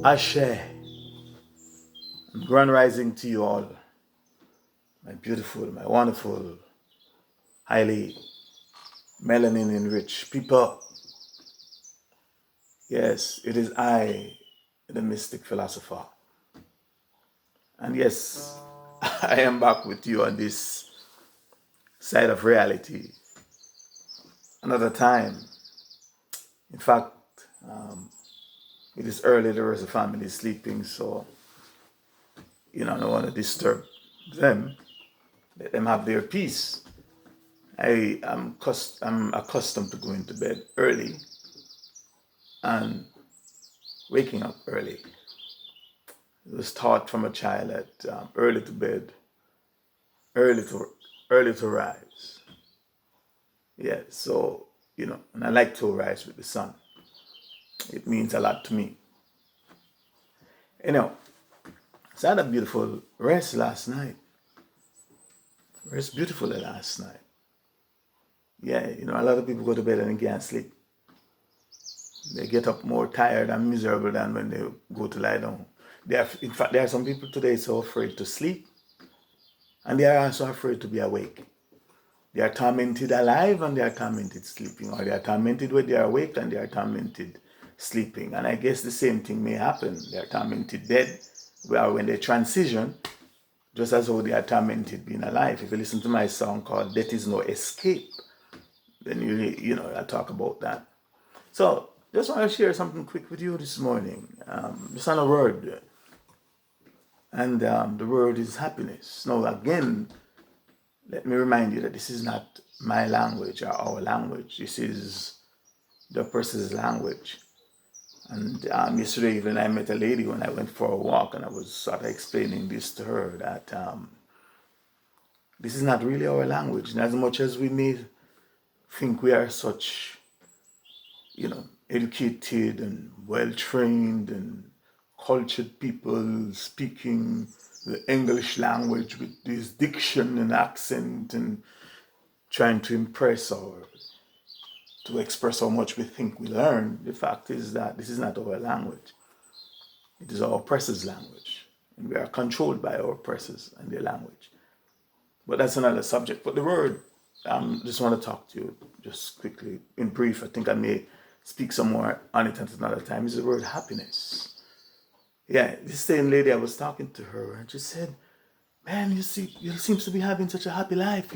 Ashe, grand rising to you all, my beautiful, my wonderful, highly melanin enriched people. Yes, it is I, the Mystic Philosopher. And yes, I am back with you on this side of reality another time. In fact, it is early, the rest of the family is sleeping, so I don't want to disturb them. Let them have their peace. I'm accustomed to going to bed early and waking up early. It was taught from a child that early to bed, early to rise. Yeah, so and I like to rise with the sun. It means a lot to me. So I had a beautiful rest last night. Rest beautifully last night. Yeah, a lot of people go to bed and they can't sleep. They get up more tired and miserable than when they go to lie down. In fact, there are some people today so afraid to sleep, and they are also afraid to be awake. They are tormented alive and they are tormented sleeping, or they are tormented when they are awake and they are tormented sleeping. And I guess the same thing may happen. They are tormented dead, where when they transition, just as though they are tormented being alive. If you listen to my song called "Death Is No Escape," then I talk about that. So just want to share something quick with you this morning. Just on a word, and the word is happiness. Now again, let me remind you that this is not my language or our language. This is the person's language. And yesterday even I met a lady when I went for a walk, and I was sort of explaining this to her, that this is not really our language. And as much as we may think we are such, educated and well-trained and cultured people speaking the English language with this diction and accent and trying to impress or to express how much we think we learn, the fact is that this is not our language. It is our oppressor's language. And we are controlled by our oppressors and their language. But that's another subject. But the word, just want to talk to you just quickly, in brief. I think I may speak some more on it at another time. Is the word happiness. Yeah, this same lady, I was talking to her, and she said, "Man, you seem to be having such a happy life.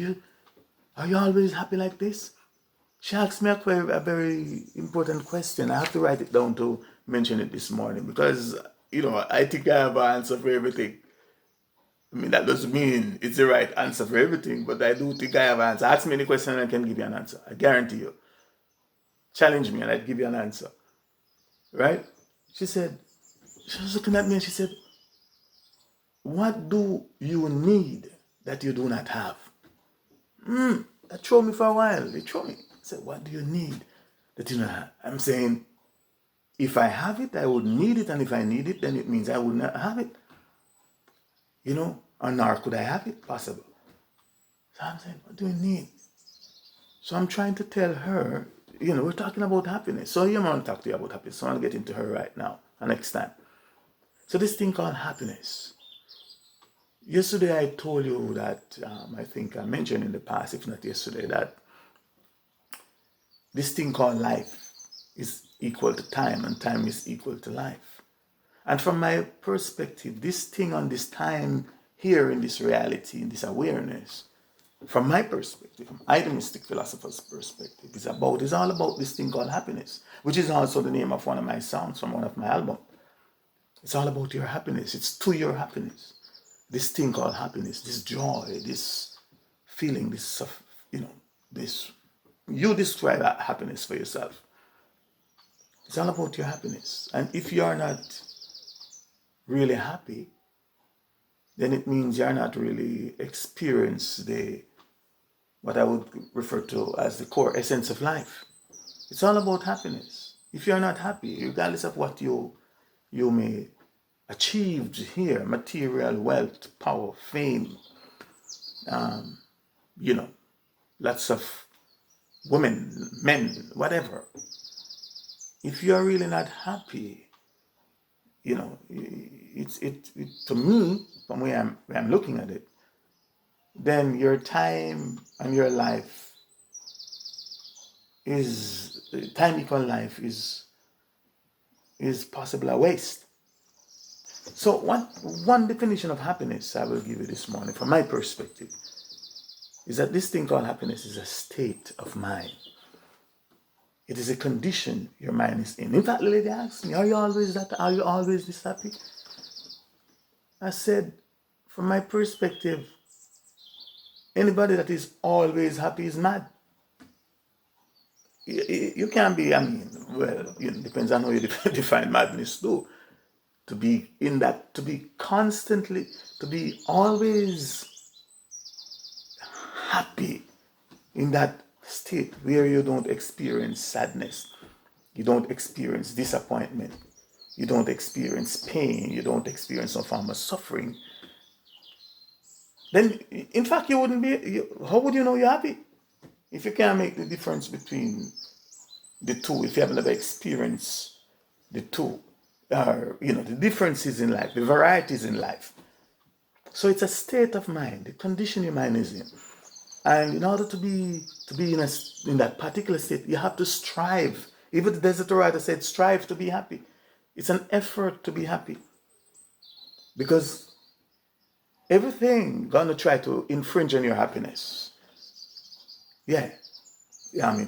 Are you always happy like this?" She asked me a very important question. I have to write it down to mention it this morning because, I think I have an answer for everything. I mean, that doesn't mean it's the right answer for everything, but I do think I have an answer. Ask me any question and I can give you an answer. I guarantee you. Challenge me and I'd give you an answer. Right? She was looking at me and she said, "What do you need that you do not have?" That threw me for a while. It threw me. I said, "What do you need that you don't have?" I'm saying, if I have it, I would need it. And if I need it, then it means I would not have it. Or nor could I have it, possible. So I'm saying, what do you need? So I'm trying to tell her, we're talking about happiness. So I want to talk to you about happiness. So I want to get into her right now, and next time. So this thing called happiness. Yesterday I told you that, I think I mentioned in the past, if not yesterday, that this thing called life is equal to time, and time is equal to life. And from my perspective, this thing on this time here in this reality, in this awareness, from my perspective, from the Mystic Philosopher's perspective, is all about this thing called happiness, which is also the name of one of my songs from one of my albums. It's all about your happiness. It's to your happiness. This thing called happiness, this joy, this feeling, this, you describe that happiness for yourself. It's all about your happiness. And if you are not really happy, then it means you're not really experience the what I would refer to as the core essence of life. It's all about happiness. If you're not happy, regardless of what you may achieve here, material, wealth, power, fame, you know, lots of women, men, whatever. If you're really not happy, you know, it to me, from where I'm looking at it, then your time and your life time equal life is possibly a waste. So one definition of happiness I will give you this morning, from my perspective, is that this thing called happiness is a state of mind. It is a condition your mind is in. In fact, the lady asked me, are you always this happy? I said, from my perspective, anybody that is always happy is mad. You can't be, well, it depends on how you define madness too. To be in that, to be constantly, to be always happy in that state where you don't experience sadness, you don't experience disappointment, you don't experience pain, you don't experience some form of suffering, then in fact you wouldn't be, how would you know you're happy? If you can't make the difference between the two, if you have never experienced the two, the differences in life, the varieties in life. So it's a state of mind, the condition your mind is in. And in order to be in that particular state, you have to strive. Even the desert writer said, strive to be happy. It's an effort to be happy. Because everything gonna try to infringe on your happiness. Yeah.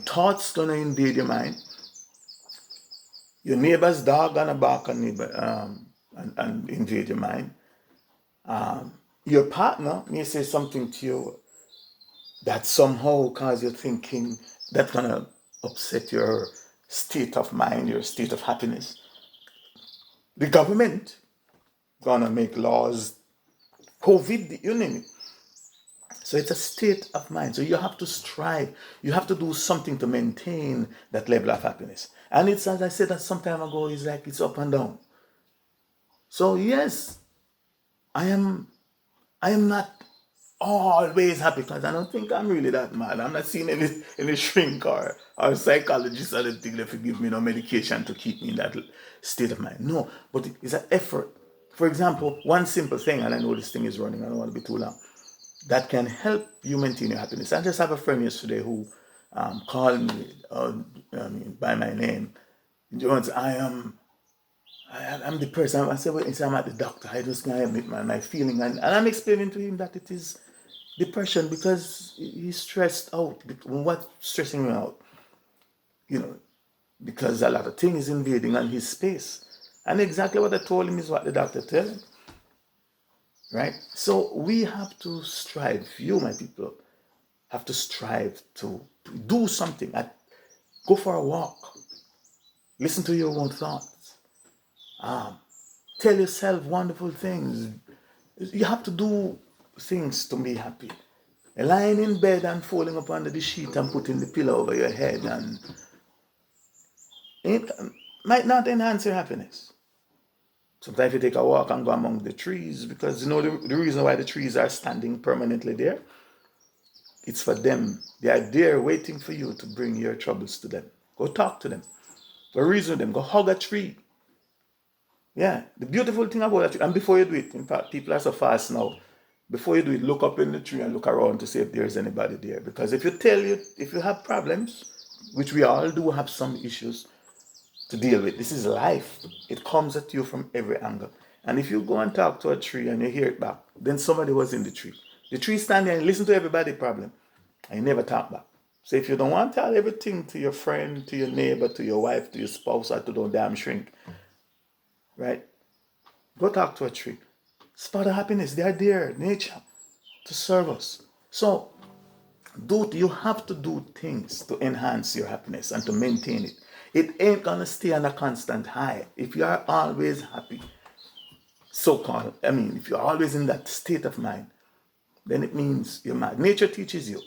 Thoughts gonna invade your mind. Your neighbor's dog gonna bark on and invade your mind. Your partner may say something to you that somehow cause you thinking that's gonna upset your state of mind, your state of happiness. The government gonna make laws, COVID, you name it. So it's a state of mind. So you have to strive. You have to do something to maintain that level of happiness. And it's, as I said that some time ago, it's like it's up and down. So yes, I am not always happy, because I don't think I'm really that mad. I'm not seeing any shrink or psychologist or anything that will give me no medication to keep me in that state of mind. No, but it's an effort. For example, one simple thing, and I know this thing is running, I don't want to be too long, that can help you maintain your happiness. I just have a friend yesterday who called me by my name. Jones, I'm depressed. I said, well, I'm at the doctor. I just can't admit my feeling. And I'm explaining to him that it is depression because he's stressed out. What's stressing him out? Because a lot of things invading on his space. And exactly what I told him is what the doctor told him. Right? So we have to strive. You, my people, have to strive to do something. Go for a walk. Listen to your own thoughts. Tell yourself wonderful things. You have to do things to be happy. Lying in bed and falling up under the sheet and putting the pillow over your head and it might not enhance your happiness. Sometimes you take a walk and go among the trees, because the reason why the trees are standing permanently there, it's for them. They are there waiting for you to bring your troubles to them. Go talk to them. Go reason with them. Go hug a tree. Yeah, the beautiful thing about that tree, and before you do it, in fact, people are so fast now. Before you do it, look up in the tree and look around to see if there's anybody there. Because if you have problems, which we all do have some issues to deal with, this is life. It comes at you from every angle. And if you go and talk to a tree and you hear it back, then somebody was in the tree. The tree stand there and listen to everybody's problem, and you never talk back. So if you don't want to tell everything to your friend, to your neighbor, to your wife, to your spouse, or to the damn shrink, right? Go talk to a tree. It's part of happiness. They are there, nature, to serve us. So you have to do things to enhance your happiness and to maintain it. It ain't gonna stay on a constant high. If you are always happy, if you're always in that state of mind, then it means you're mad. Nature teaches you.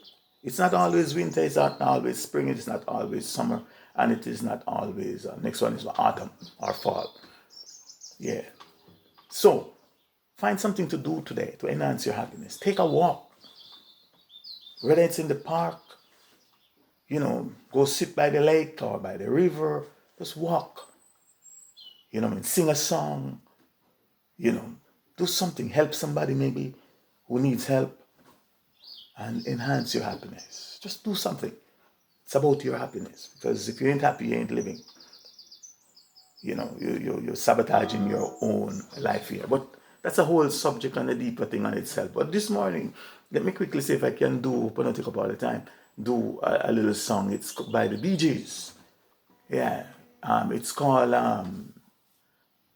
It's not always winter, it's not always spring, it's not always summer, and it is not always, next one is autumn or fall. Yeah. So, find something to do today to enhance your happiness. Take a walk, whether it's in the park, go sit by the lake or by the river, just walk. Sing a song, do something, help somebody maybe who needs help and enhance your happiness. Just do something. It's about your happiness, because if you ain't happy, you ain't living. You're sabotaging your own life here. But that's a whole subject and a deeper thing on itself. But this morning, let me quickly see if I can do, but not take up all the time, do a little song. It's by the Bee Gees. Yeah. It's called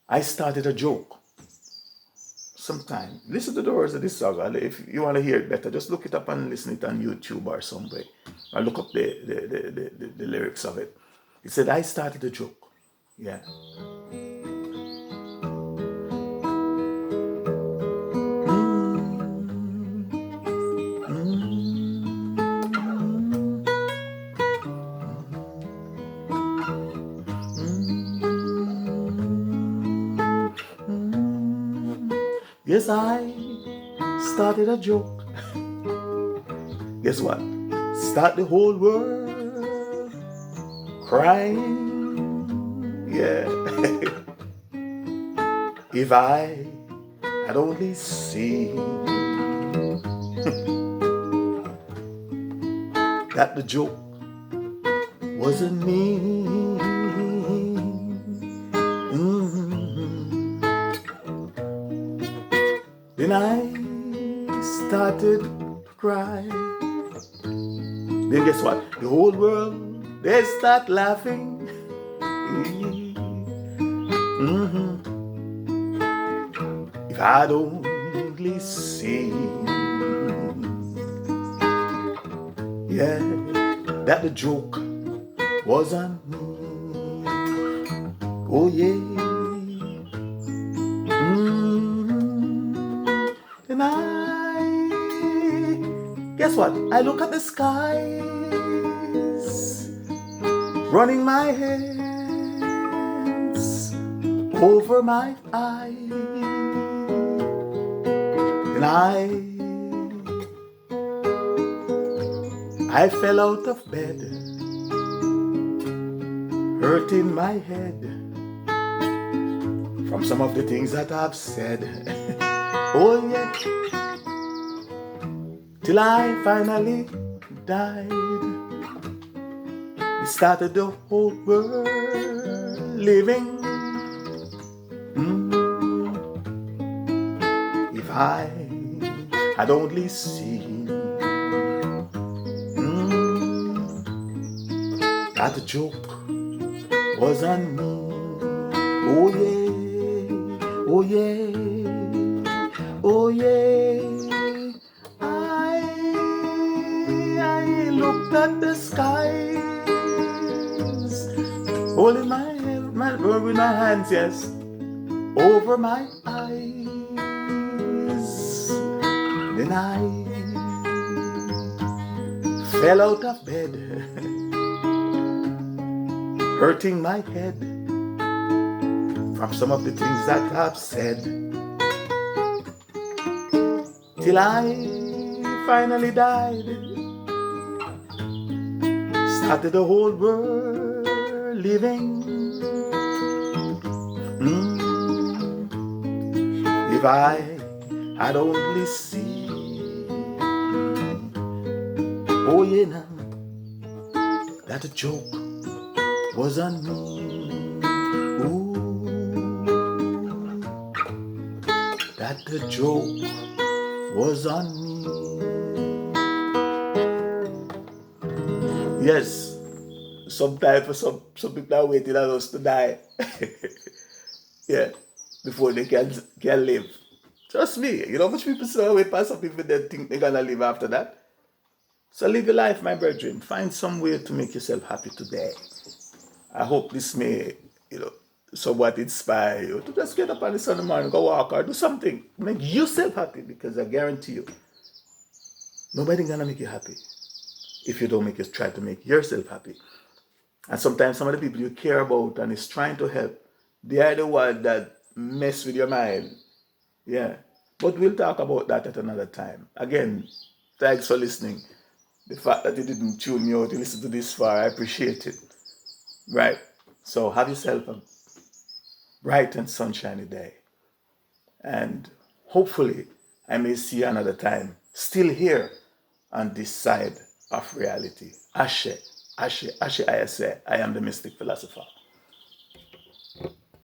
I Started a Joke. Sometime. Listen to the words of this song. If you want to hear it better, just look it up and listen it on YouTube or somewhere. Or look up the lyrics of it. It said, I started a joke. Yeah. Yes, I started a joke. Guess what? Start the whole world crying. Yeah. If I had only seen that the joke wasn't me. Then I started to cry. Then guess what? The whole world, they start laughing. If I'd only seen, yeah, that the joke was on me. Oh yeah. And guess what? I look at the skies, running my hands over my eyes. And I fell out of bed, hurting my head from some of the things that I've said. Oh yeah. Till I finally died. We started the whole world living. If I had only seen that the joke was on me. Oh yeah, oh yeah, oh yeah. I looked at the skies, holding my head, with my hands, yes, over my eyes. Then I fell out of bed, hurting my head from some of the things that I've said. Till I finally died, started the whole world living. If I had only seen, oh yeah now, that the joke was on me. Ooh, that the joke was on me. Yes, sometimes for some people are waiting on us to die. Yeah, before they can live. Trust me, you know how much people still wait past some people that think they're gonna live after that. So live your life, my brethren. Find some way to make yourself happy today. I hope this may, somewhat inspire you to just get up on the Sunday morning, go walk or do something. Make yourself happy, because I guarantee you, nobody's gonna make you happy. if you don't try to make yourself happy. And sometimes some of the people you care about and is trying to help, they are the one that mess with your mind. Yeah. But we'll talk about that at another time. Again, thanks for listening. The fact that you didn't tune me out, you listened to this far, I appreciate it. Right. So have yourself a bright and sunshiny day. And hopefully I may see you another time, still here on this side of reality. Ashe, Ashe, Ashe, I say, I am the Mystic Philosopher.